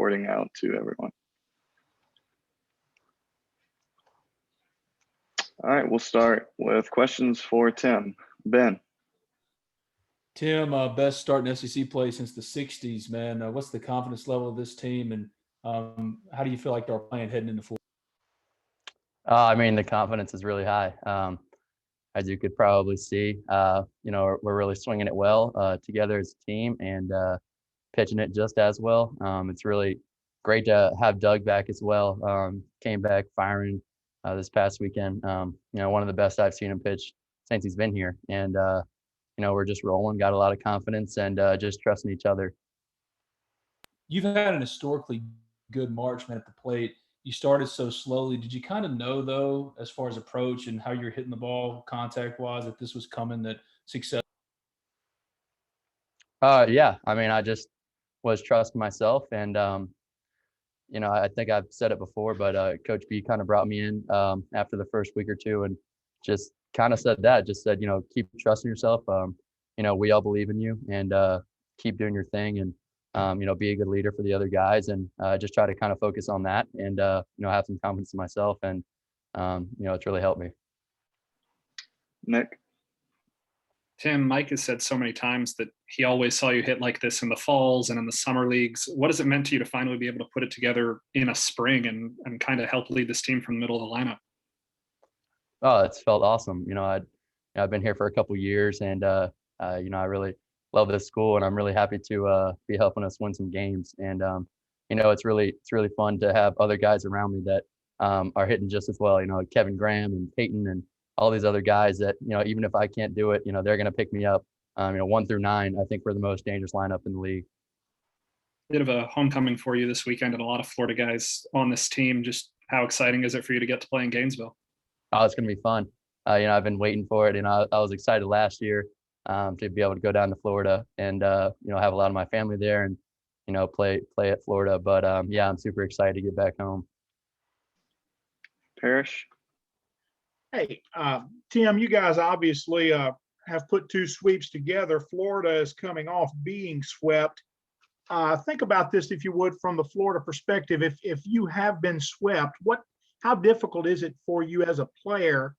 reporting out to everyone. All right, we'll start with questions for Tim. Ben. Tim, best start in SEC play since the 60s, man. What's the confidence level of this team, and how do you feel like they're playing heading into Florida? I mean, the confidence is really high. As you could probably see, we're really swinging it well together as a team and pitching it just as well. It's really great to have Doug back as well. Came back firing this past weekend. One of the best I've seen him pitch since he's been here. And, we're just rolling, got a lot of confidence and just trusting each other. You've had an historically good March, man, at the plate. You started so slowly. Did you kind of know, though, as far as approach and how you're hitting the ball contact-wise, that this was coming, that success? Yeah. I mean, I just was trusting myself. And, I think I've said it before, but Coach B kind of brought me in after the first week or two and just kind of said, keep trusting yourself. We all believe in you and keep doing your thing and, be a good leader for the other guys and just try to kind of focus on that and, have some confidence in myself. And, it's really helped me. Nick. Tim, Mike has said so many times that he always saw you hit like this in the falls and in the summer leagues. What has it meant to you to finally be able to put it together in a spring and kind of help lead this team from the middle of the lineup? Oh, it's felt awesome. I've been here for a couple of years and, I really love this school and I'm really happy to be helping us win some games. And, it's really fun to have other guys around me that are hitting just as well, Kevin Graham and Peyton and all these other guys that, even if I can't do it, they're going to pick me up. 1 through 9, I think we're the most dangerous lineup in the league. Bit of a homecoming for you this weekend and a lot of Florida guys on this team. Just how exciting is it for you to get to play in Gainesville? Oh, it's going to be fun. I've been waiting for it. I was excited last year to be able to go down to Florida and, have a lot of my family there and, play at Florida. But, I'm super excited to get back home. Parrish. Hey, Tim, you guys obviously have put 2 sweeps together. Florida is coming off being swept. Think about this, if you would, from the Florida perspective. If you have been swept, how difficult is it for you as a player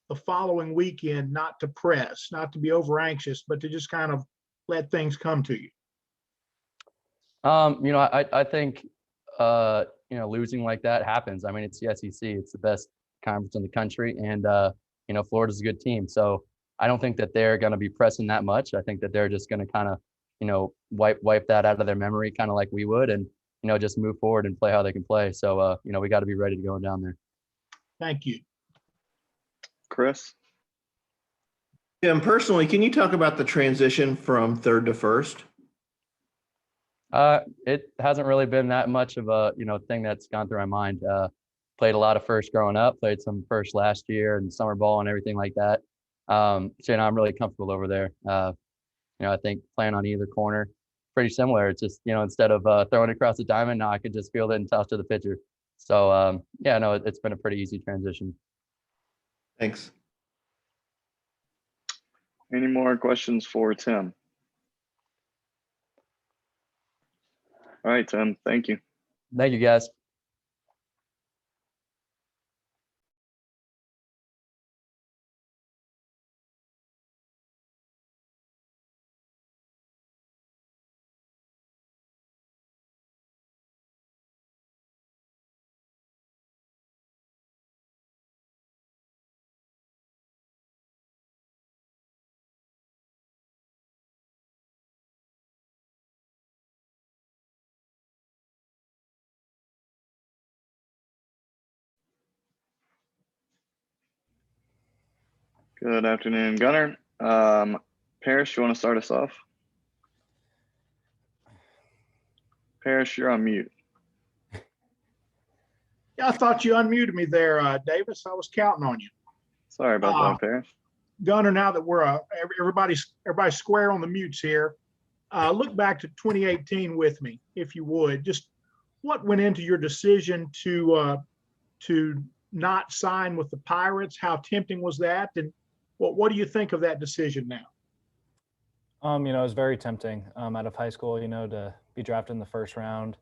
the following weekend not to press, not to be over anxious, but to just kind of let things come to you? I think losing like that happens. I mean, it's the SEC. It's the best conference in the country, and Florida's a good team. So I don't think that they're going to be pressing that much. I think that they're just going to kind of wipe that out of their memory, kind of like we would, and just move forward and play how they can play. So we got to be ready to go down there. Thank you. Chris. Tim, personally, can you talk about the transition from third to first? It hasn't really been that much of a thing that's gone through my mind. Played a lot of first growing up, played some first last year and summer ball and everything like that. So I'm really comfortable over there. I think playing on either corner, pretty similar. It's just, instead of throwing across the diamond, now I could just field it and toss to the pitcher. So it's been a pretty easy transition. Thanks. Any more questions for Tim? All right, Tim. Thank you. Thank you, guys. Good afternoon, Gunnar. Parrish, you want to start us off? Parrish, you're on mute. Yeah, I thought you unmuted me there, Davis. I was counting on you. Sorry about that, Parrish. Gunnar, now that we're everybody's square on the mutes here, look back to 2018 with me, if you would. Just what went into your decision to not sign with the Pirates? How tempting was that? And what do you think of that decision now? It was very tempting out of high school, to be drafted in the first round.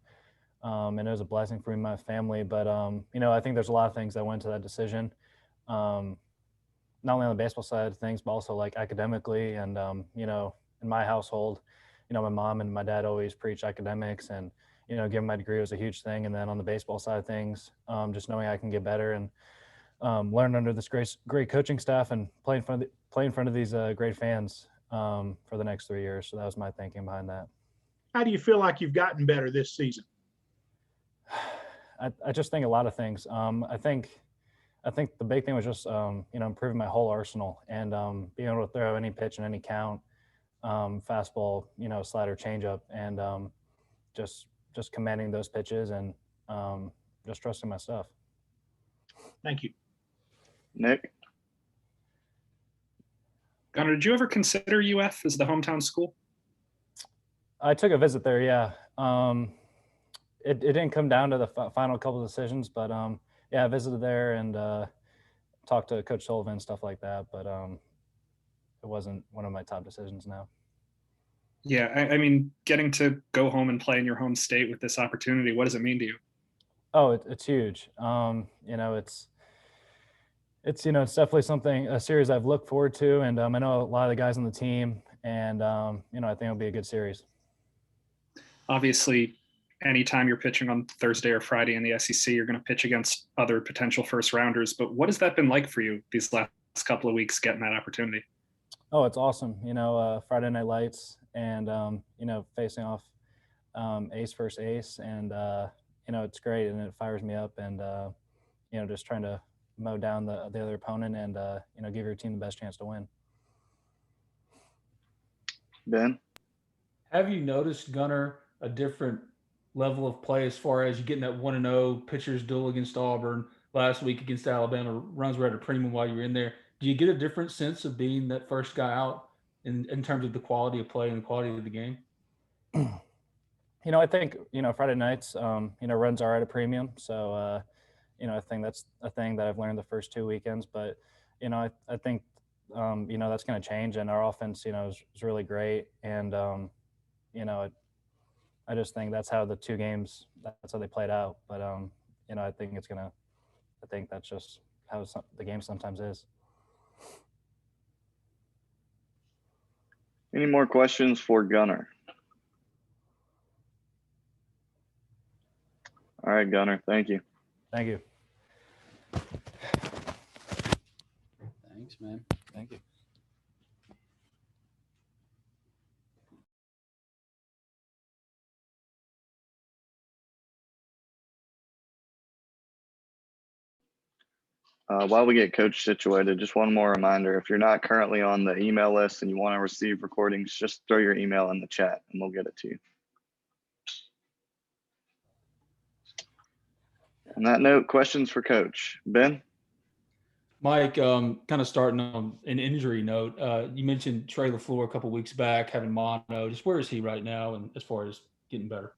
and it was a blessing for me and my family. But you know, I think there's a lot of things that went to that decision. Not only on the baseball side of things, but also like academically. And, you know, in my household, you know, my mom and my dad always preach academics, and, you know, getting my degree was a huge thing. And then on the baseball side of things, just knowing I can get better and learn under this great coaching staff and play in front of these great fans for the next 3 years. So that was my thinking behind that. How do you feel like you've gotten better this season? I just think a lot of things. I think the big thing was just, you know, improving my whole arsenal and being able to throw any pitch in any count, fastball, you know, slider, changeup, and just commanding those pitches and just trusting my stuff. Thank you. Nick? Gunnar, did you ever consider UF as the hometown school? I took a visit there, yeah. It didn't come down to the final couple of decisions, but yeah, I visited there and talked to Coach Sullivan and stuff like that, but it wasn't one of my top decisions now. Yeah, I mean, getting to go home and play in your home state with this opportunity, what does it mean to you? Oh, it's huge. You know, it's you know, it's definitely a series I've looked forward to, and I know a lot of the guys on the team, and you know, I think it'll be a good series. Obviously, anytime you're pitching on Thursday or Friday in the SEC, you're going to pitch against other potential first rounders. But what has that been like for you these last couple of weeks getting that opportunity? Oh, it's awesome. You know, Friday Night Lights and, you know, facing off ace versus ace. And, you know, it's great and it fires me up and, you know, just trying to mow down the other opponent and, you know, give your team the best chance to win. Ben? Have you noticed, Gunnar, a different level of play as far as you getting that 1-0 pitchers duel against Auburn last week against Alabama, runs were at a premium while you were in there? Do you get a different sense of being that first guy out in terms of the quality of play and the quality of the game? You know, I think, you know, Friday nights, you know, runs are at a premium. So, you know, I think that's a thing that I've learned the first 2 weekends. But, you know, I think, you know, that's going to change. And our offense, you know, is really great. And, you know, I just think that's how the 2 games, that's how they played out. But, you know, I think that's just how the game sometimes is. Any more questions for Gunnar? All right, Gunnar, thank you. Thank you. Thanks, man. Thank you. While we get Coach situated, just one more reminder. If you're not currently on the email list and you want to receive recordings, just throw your email in the chat and we'll get it to you. On that note, questions for Coach. Ben? Mike, kind of starting on an injury note, you mentioned Trey LaFleur a couple weeks back having mono. Just where is he right now and as far as getting better?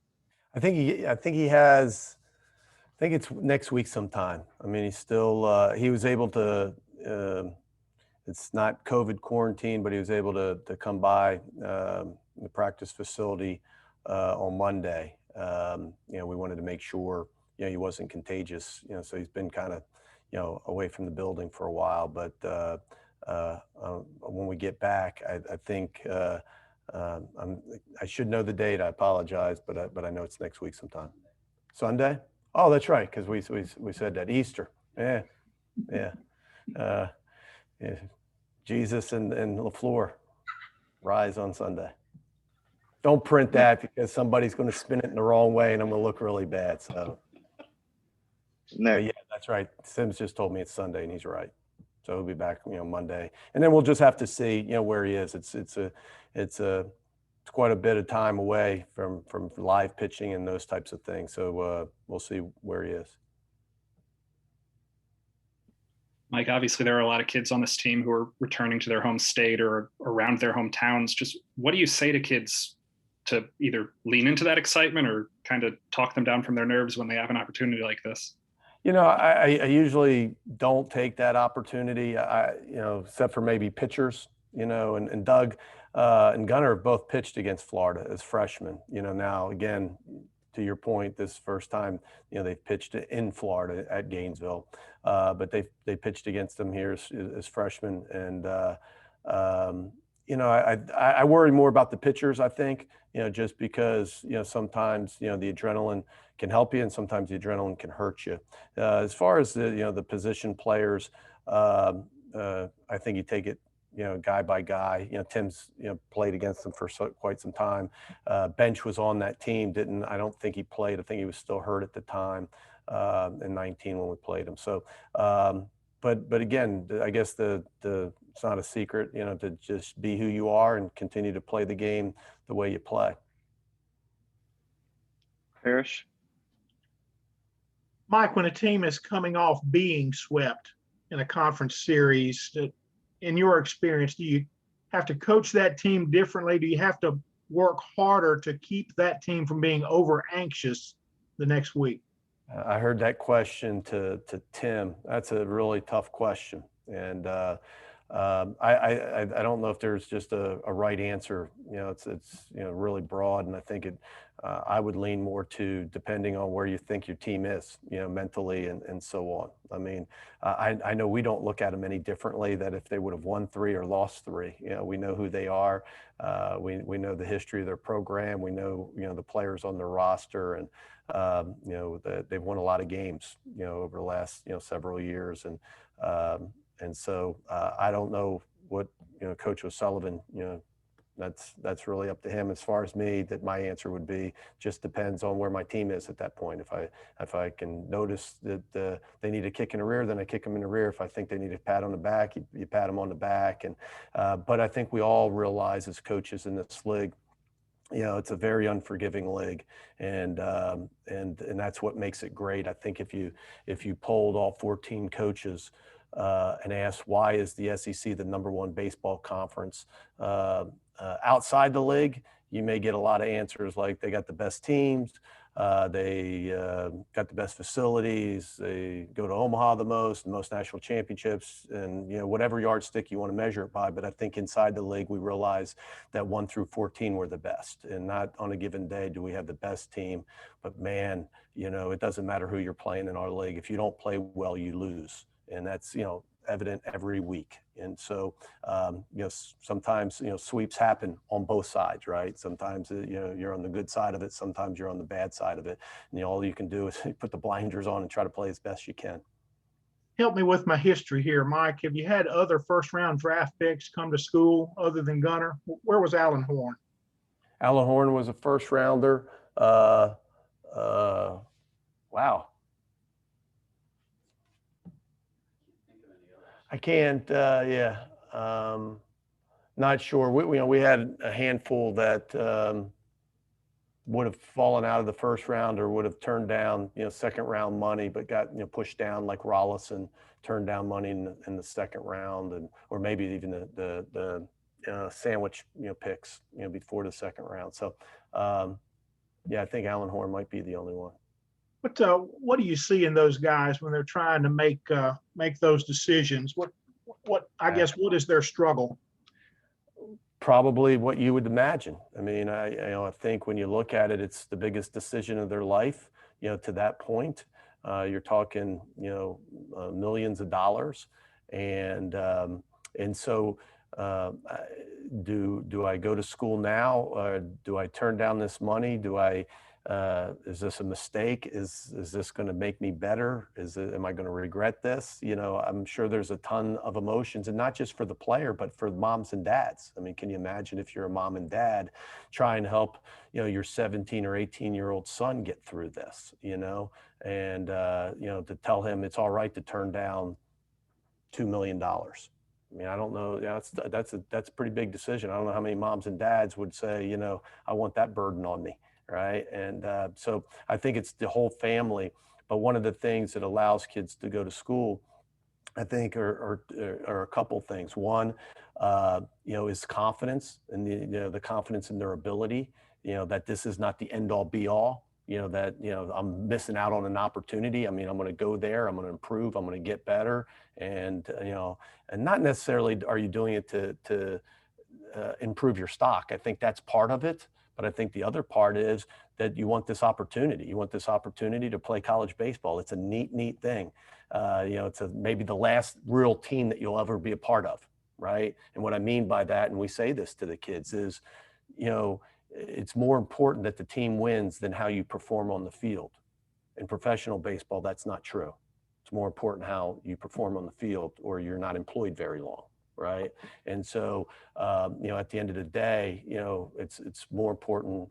I think he has. I think it's next week sometime. I mean, he's still. He was able to. It's not COVID quarantine, but he was able to come by the practice facility on Monday. You know, we wanted to make sure, you know, he wasn't contagious. You know, so he's been kind of, you know, away from the building for a while. But when we get back, I think I should know the date. I apologize, but I know it's next week sometime. Sunday. Oh, that's right, because we said that Easter. Yeah. Yeah. Jesus and LaFleur rise on Sunday. Don't print that because somebody's going to spin it in the wrong way and I'm going to look really bad. So, yeah, that's right. Sims just told me it's Sunday and he's right. So he'll be back, you know, Monday, and then we'll just have to see, you know, where he is. It's quite a bit of time away from live pitching and those types of things. So we'll see where he is. Mike, obviously there are a lot of kids on this team who are returning to their home state or around their hometowns. Just what do you say to kids to either lean into that excitement or kind of talk them down from their nerves when they have an opportunity like this? You know, I usually don't take that opportunity, you know, except for maybe pitchers, you know, and Doug and Gunnar have both pitched against Florida as freshmen. You know, now, again, to your point, this first time, they've pitched in Florida at Gainesville, but they pitched against them here as freshmen. And, I worry more about the pitchers, I think, just because, sometimes, the adrenaline can help you and sometimes the adrenaline can hurt you. As far as the position players, I think you take it, guy by guy. Tim's, played against them for quite some time. Bench was on that team. I don't think he played. I think he was still hurt at the time in 19 when we played him. So, but again, I guess it's not a secret, to just be who you are and continue to play the game the way you play. Parrish? Mike, when a team is coming off being swept in a conference series, in your experience, do you have to coach that team differently? Do you have to work harder to keep that team from being over anxious the next week? I heard that question to Tim. That's a really tough question. And I don't know if there's just a right answer. It's really broad. And I think I would lean more to depending on where you think your team is, mentally and so on. I mean, I know we don't look at them any differently, that if they would have won 3 or lost 3, we know who they are. We know the history of their program. We know, the players on their roster, and, they've won a lot of games, over the last, several years. And so I don't know what, Coach O'Sullivan, that's really up to him. As far as me, that my answer would be just depends on where my team is at that point. If I can notice that they need a kick in the rear, then I kick them in the rear. If I think they need a pat on the back, you pat them on the back. And but I think we all realize as coaches in this league, it's a very unforgiving league, and that's what makes it great. I think if you polled all 14 coaches and asked why is the SEC the #1 baseball conference outside the league, you may get a lot of answers like they got the best teams, they got the best facilities, they go to Omaha the most national championships, and whatever yardstick you want to measure it by. But I think inside the league we realize that 1 through 14 were the best, and not on a given day do we have the best team. But man, it doesn't matter who you're playing in our league. If you don't play well, you lose, and that's evident every week. And so sometimes sweeps happen on both sides, right? Sometimes you're on the good side of it, sometimes you're on the bad side of it, and all you can do is put the blinders on and try to play as best you can. Help me with my history here, Mike. Have you had other first-round draft picks come to school other than Gunner? Where was Alan Horn? Alan Horn was a first rounder. Wow. I can't, not sure. We had a handful that would have fallen out of the first round or would have turned down, second round money, but got, pushed down, like Rollison turned down money in the second round, and or maybe even the sandwich, picks, before the second round. So, I think Alan Horn might be the only one. What do you see in those guys when they're trying to make those decisions? What is their struggle? Probably what you would imagine. I mean, I think when you look at it, it's the biggest decision of their life. To that point, you're talking, millions of dollars, and so. Do I go to school now? Or do I turn down this money? Is this a mistake? Is this going to make me better? Am I going to regret this? I'm sure there's a ton of emotions, and not just for the player, but for moms and dads. I mean, can you imagine if you're a mom and dad trying to help, your 17 or 18-year-old son get through this, and, to tell him it's all right to turn down $2 million. I mean, I don't know. That's a pretty big decision. I don't know how many moms and dads would say, I want that burden on me. Right. And so I think it's the whole family. But one of the things that allows kids to go to school, I think, are a couple things. One, is confidence, and the confidence in their ability, that this is not the end all be all, that, I'm missing out on an opportunity. I mean, I'm going to go there, I'm going to improve, I'm going to get better. And, and not necessarily are you doing it to improve your stock. I think that's part of it. But I think the other part is that you want this opportunity. You want this opportunity to play college baseball. It's a neat thing. It's maybe the last real team that you'll ever be a part of, right? And what I mean by that, and we say this to the kids, is, it's more important that the team wins than how you perform on the field. In professional baseball, that's not true. It's more important how you perform on the field, or you're not employed very long, right? And so, at the end of the day, it's more important,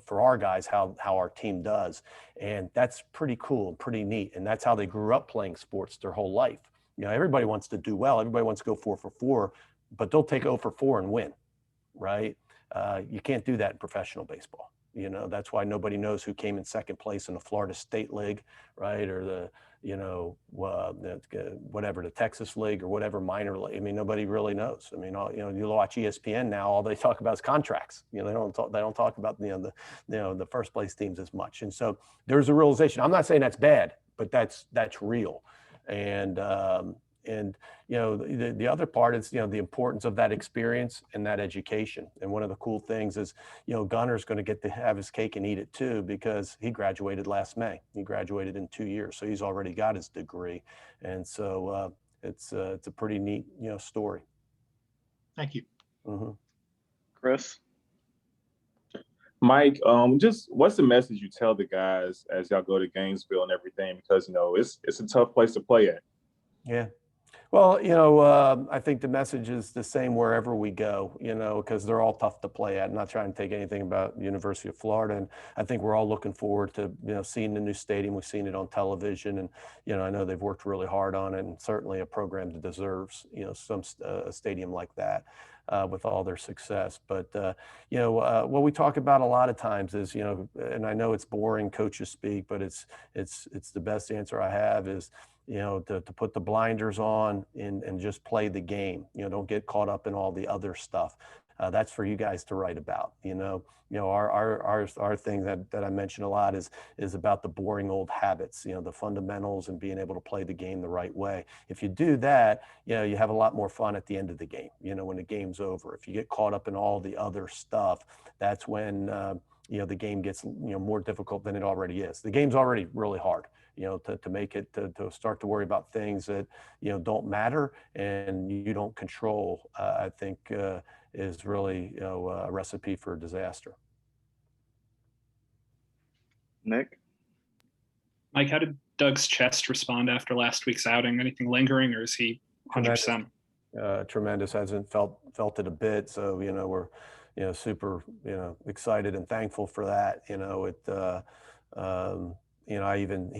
for our guys, how our team does. And that's pretty cool and pretty neat. And that's how they grew up playing sports their whole life. Everybody wants to do well. Everybody wants to go 4 for 4, but they'll take 0 for 4 and win, right? You can't do that in professional baseball. That's why nobody knows who came in second place in the Florida State League, right? Or the Texas League, or whatever minor league. I mean, nobody really knows. I mean, you watch ESPN now, all they talk about is contracts. They don't talk about the first place teams as much. And so there's a realization. I'm not saying that's bad, but that's real. And the other part is, the importance of that experience and that education. And one of the cool things is, Gunner's going to get to have his cake and eat it too, because he graduated last May. He graduated in 2 years, so he's already got his degree. And so it's a pretty neat, story. Thank you. Mm-hmm. Chris? Mike, just what's the message you tell the guys as y'all go to Gainesville and everything? Because, it's a tough place to play at. Yeah. Well, I think the message is the same wherever we go, because they're all tough to play at. I'm not trying to take anything about University of Florida. And I think we're all looking forward to, seeing the new stadium. We've seen it on television, and, I know they've worked really hard on it, and certainly a program that deserves, a stadium like that. With all their success. But, what we talk about a lot of times is, and I know it's boring coaches speak, but it's the best answer I have is, to put the blinders on and just play the game. Don't get caught up in all the other stuff. That's for you guys to write about. Our thing that I mention a lot is about the boring old habits, the fundamentals, and being able to play the game the right way. If you do that, you have a lot more fun at the end of the game, when the game's over. If you get caught up in all the other stuff, that's when, the game gets, more difficult than it already is. The game's already really hard, to make it, to start to worry about things that, don't matter and you don't control, I think, is really, a recipe for disaster. Nick? Mike, how did Doug's chest respond after last week's outing? Anything lingering, or is he 100%? Tremendous. Hasn't felt it a bit. So, we're, super, excited and thankful for that. He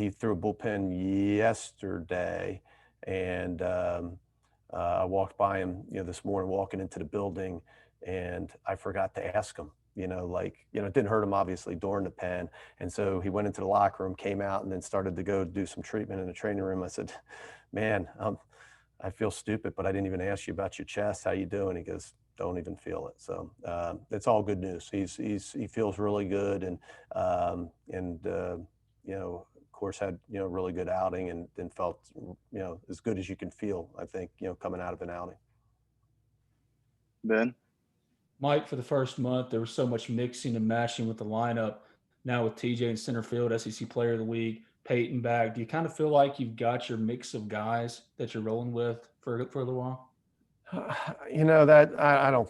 threw a bullpen yesterday, and I walked by him, this morning walking into the building, and I forgot to ask him, it didn't hurt him obviously during the pen. And so he went into the locker room, came out, and then started to go do some treatment in the training room. I said, man, I feel stupid, but I didn't even ask you about your chest. How you doing? He goes, don't even feel it. So it's all good news. He feels really good. And of course had, really good outing, and felt, as good as you can feel, I think, coming out of an outing. Ben? Mike, for the first month, there was so much mixing and matching with the lineup. Now with TJ in center field, SEC Player of the Week, Peyton back, do you kind of feel like you've got your mix of guys that you're rolling with for a little while? That I don't.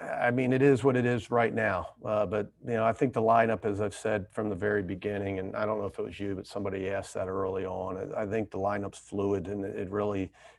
I mean, it is what it is right now. But I think the lineup, as I've said from the very beginning, and I don't know if it was you, but somebody asked that early on. I think the lineup's fluid, and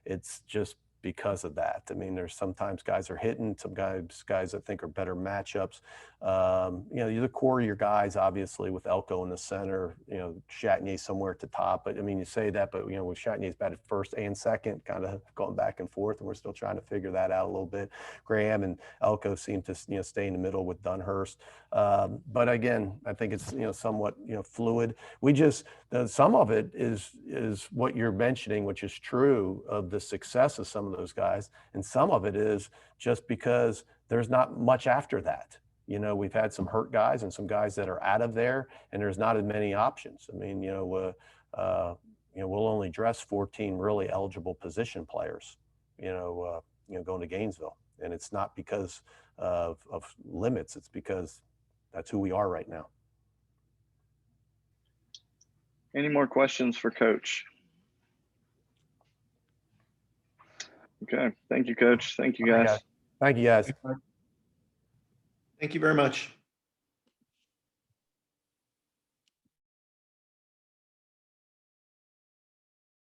it's just because of that. I mean, there's sometimes guys are hitting, some guys I think are better matchups. The core of your guys, obviously, with Elko in the center, Chatagnier somewhere at the top. But I mean, you say that, but with Chatagnier batted first and second, kind of going back and forth, and we're still trying to figure that out a little bit. Graham and Elko seem to stay in the middle with Dunhurst. But again, I think it's somewhat fluid. We just some of it is what you're mentioning, which is true of the success of some of those guys, and some of it is just because there's not much after that. We've had some hurt guys and some guys that are out of there, and there's not as many options. I mean, we'll only dress 14 really eligible position players, going to Gainesville, and it's not because of limits. It's because That's who we are right now. Any more questions for Coach? Okay, thank you, Coach. Thank you, All right, guys. guys. Thank you, guys. Thank you very much.